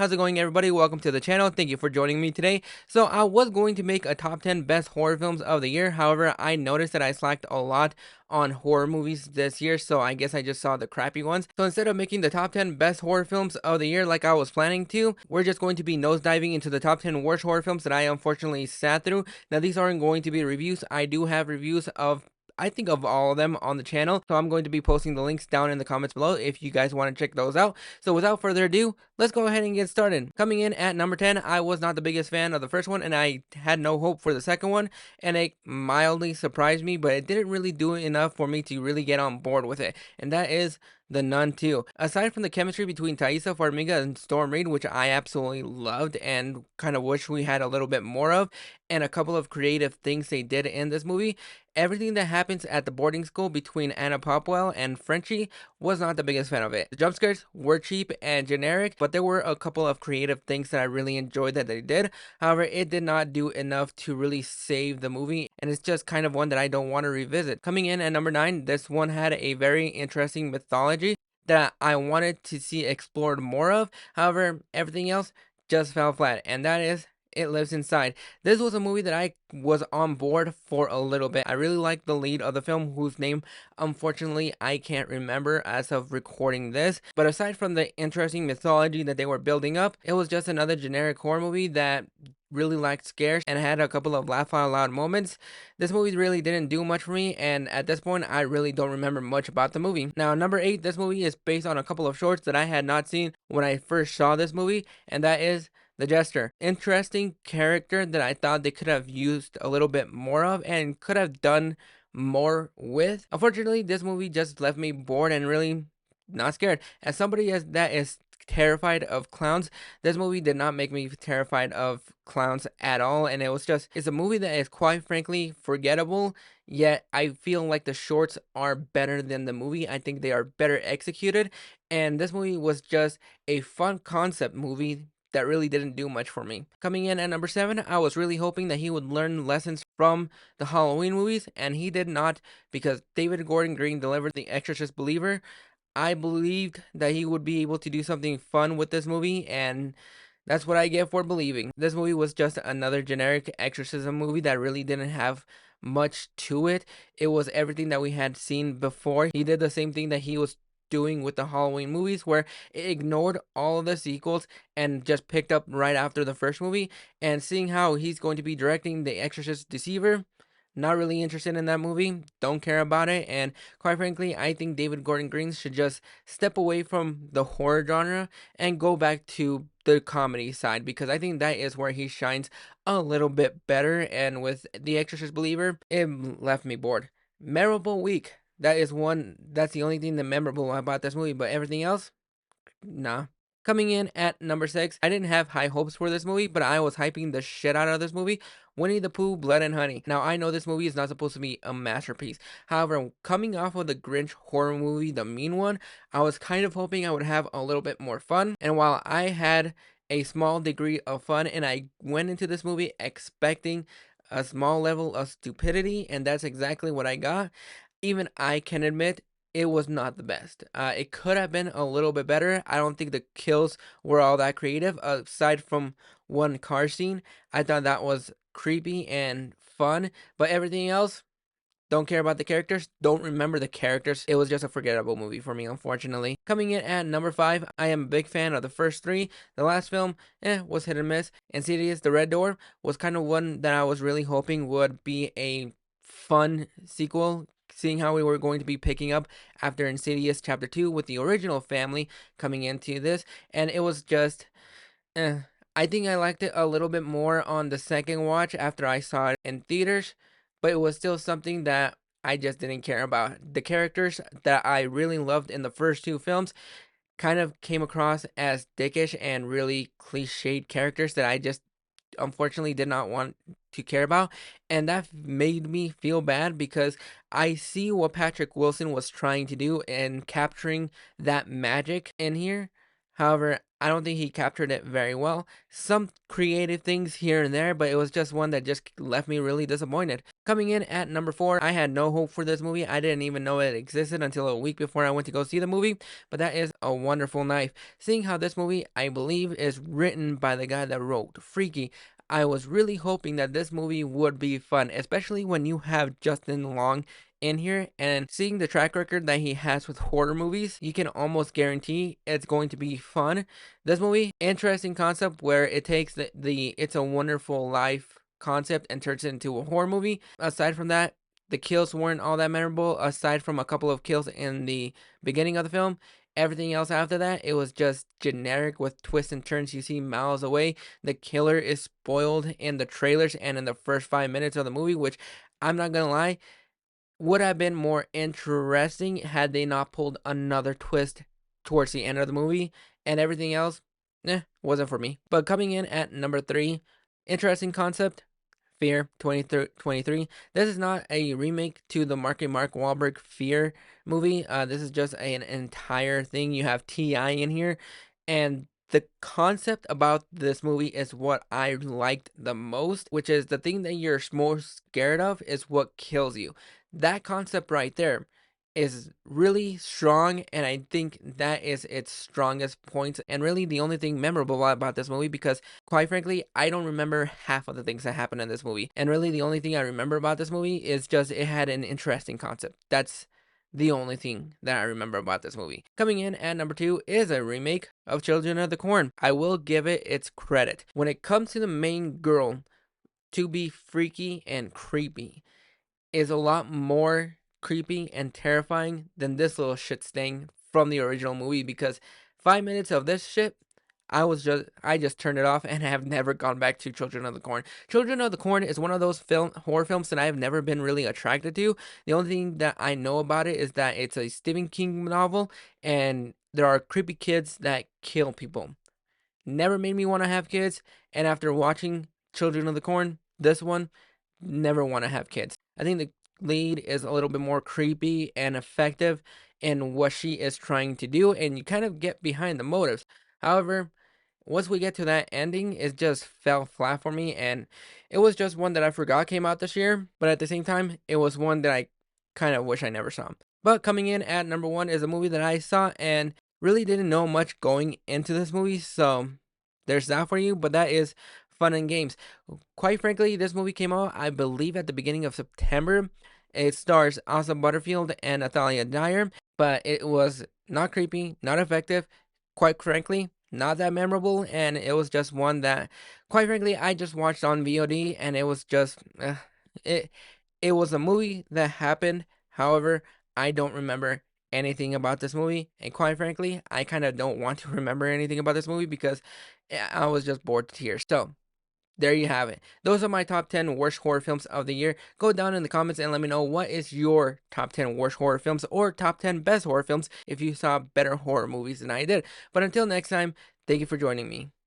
How's it going, everybody? Welcome to the channel. Thank you for joining me today. So I was going to make a top 10 best horror films of the year. However, I noticed that I slacked a lot on horror movies this year, so I guess I just saw the crappy ones. So instead of making the top 10 best horror films of the year like I was planning to, we're just going to be nosediving into the top 10 worst horror films that I unfortunately sat through. Now, these aren't going to be reviews. I do have reviews of I think of all of them on the channel, so I'm going to be posting the links down in the comments below if you guys want to check those out. So without further ado, let's go ahead and get started. Coming in at number 10, I was not the biggest fan of the first one, and I had no hope for the second one, and it mildly surprised me, but it didn't really do enough for me to really get on board with it, and that is The Nun 2. Aside from the chemistry between Thaisa Farmiga and Storm Reid, which I absolutely loved and kind of wish we had a little bit more of, and a couple of creative things they did in this movie, everything that happens at the boarding school between Anna Popwell and Frenchie was not the biggest fan of it. The jump scares were cheap and generic, but there were a couple of creative things that I really enjoyed that they did. However, it did not do enough to really save the movie, and it's just kind of one that I don't want to revisit. Coming in at number 9, this one had a very interesting mythology that I wanted to see explored more of. However, everything else just fell flat, and that is It Lives Inside. This was a movie that I was on board for a little bit. I really liked the lead of the film, whose name, unfortunately, I can't remember as of recording this. But aside from the interesting mythology that they were building up, it was just another generic horror movie that really lacked scares and had a couple of laugh out loud moments. This movie really didn't do much for me, and at this point, I really don't remember much about the movie. Now, number 8, this movie is based on a couple of shorts that I had not seen when I first saw this movie, and that is the Jester. Interesting character that I thought they could have used a little bit more of and could have done more with. Unfortunately, this movie just left me bored and really not scared. As somebody that is terrified of clowns, this movie did not make me terrified of clowns at all, and it's a movie that is quite frankly forgettable, yet I feel like the shorts are better than the movie. I think they are better executed, and this movie was just a fun concept movie that really didn't do much for me. Coming in at number 7, I was really hoping that he would learn lessons from the Halloween movies, and he did not, because David Gordon Green delivered The Exorcist Believer. I believed that he would be able to do something fun with this movie, and that's what I get for believing. This movie was just another generic exorcism movie that really didn't have much to it. It was everything that we had seen before. He did the same thing that he was doing with the Halloween movies, where it ignored all of the sequels and just picked up right after the first movie. And seeing how he's going to be directing The Exorcist Deceiver, not really interested in that movie, don't care about it, and quite frankly, I think David Gordon Green should just step away from the horror genre and go back to the comedy side, because I think that is where he shines a little bit better, and with The Exorcist Believer, it left me bored. Memorable week. That's the only thing that memorable about this movie, but everything else, nah. Coming in at number 6, I didn't have high hopes for this movie, but I was hyping the shit out of this movie. Winnie the Pooh, Blood and Honey. Now, I know this movie is not supposed to be a masterpiece. However, coming off of the Grinch horror movie, the mean one, I was kind of hoping I would have a little bit more fun. And while I had a small degree of fun, and I went into this movie expecting a small level of stupidity, and that's exactly what I got, even I can admit it was not the best. It could have been a little bit better. I don't think the kills were all that creative. Aside from one car scene, I thought that was creepy and fun. But everything else, don't care about the characters. Don't remember the characters. It was just a forgettable movie for me, unfortunately. Coming in at number 5, I am a big fan of the first 3. The last film, was hit and miss. Insidious, The Red Door was kind of one that I was really hoping would be a fun sequel, seeing how we were going to be picking up after Insidious Chapter 2 with the original family coming into this, and it was just, I think I liked it a little bit more on the second watch after I saw it in theaters, but it was still something that I just didn't care about. The characters that I really loved in the first 2 films kind of came across as dickish and really cliched characters that I just unfortunately did not want to care about, and that made me feel bad because I see what Patrick Wilson was trying to do and capturing that magic in here. However, I don't think he captured it very well. Some creative things here and there, but it was just one that just left me really disappointed. Coming in at number 4, I had no hope for this movie. I didn't even know it existed until a week before I went to go see the movie, but that is A Wonderful Knife. Seeing how this movie, I believe, is written by the guy that wrote Freaky, I was really hoping that this movie would be fun, especially when you have Justin Long in here, and seeing the track record that he has with horror movies, you can almost guarantee it's going to be fun. This movie, interesting concept where it takes the It's a Wonderful Life concept and turns it into a horror movie. Aside from that, the kills weren't all that memorable, aside from a couple of kills in the beginning of the film. Everything else after that, it was just generic with twists and turns you see miles away. The killer is spoiled in the trailers and in the first 5 minutes of the movie, which I'm not gonna lie, would have been more interesting had they not pulled another twist towards the end of the movie, and everything else, wasn't for me. But coming in at number 3, interesting concept, Fear 2023. This is not a remake to the Mark Wahlberg Fear movie. This is just an entire thing. You have T.I. in here, and the concept about this movie is what I liked the most, which is the thing that you're most scared of is what kills you. That concept right there is really strong, and I think that is its strongest point, and really the only thing memorable about this movie, because quite frankly, I don't remember half of the things that happen in this movie, and really the only thing I remember about this movie is just it had an interesting concept. That's the only thing that I remember about this movie. Coming in at number 2 is a remake of Children of the Corn. I will give it its credit. When it comes to the main girl, to be freaky and creepy is a lot more creepy and terrifying than this little shit stain from the original movie, because 5 minutes of this shit, I just turned it off and have never gone back to Children of the Corn. Children of the Corn is one of those horror films that I have never been really attracted to. The only thing that I know about it is that it's a Stephen King novel and there are creepy kids that kill people. Never made me want to have kids, and after watching Children of the Corn, this one, never want to have kids. I think the lead is a little bit more creepy and effective in what she is trying to do, and you kind of get behind the motives. However, once we get to that ending, it just fell flat for me, and it was just one that I forgot came out this year, but at the same time, it was one that I kind of wish I never saw. But coming in at number 1 is a movie that I saw and really didn't know much going into this movie, so there's that for you, but that is Fun and Games. Quite frankly, this movie came out, I believe, at the beginning of September. It stars Asa Butterfield and Athalia Dyer, but it was not creepy, not effective, quite frankly, not that memorable, and it was just one that, quite frankly, I just watched on VOD, and it was just, it, it was a movie that happened. However, I don't remember anything about this movie, and quite frankly, I kind of don't want to remember anything about this movie because I was just bored to tears. So, there you have it. Those are my top 10 worst horror films of the year. Go down in the comments and let me know what is your top 10 worst horror films or top 10 best horror films if you saw better horror movies than I did. But until next time, thank you for joining me.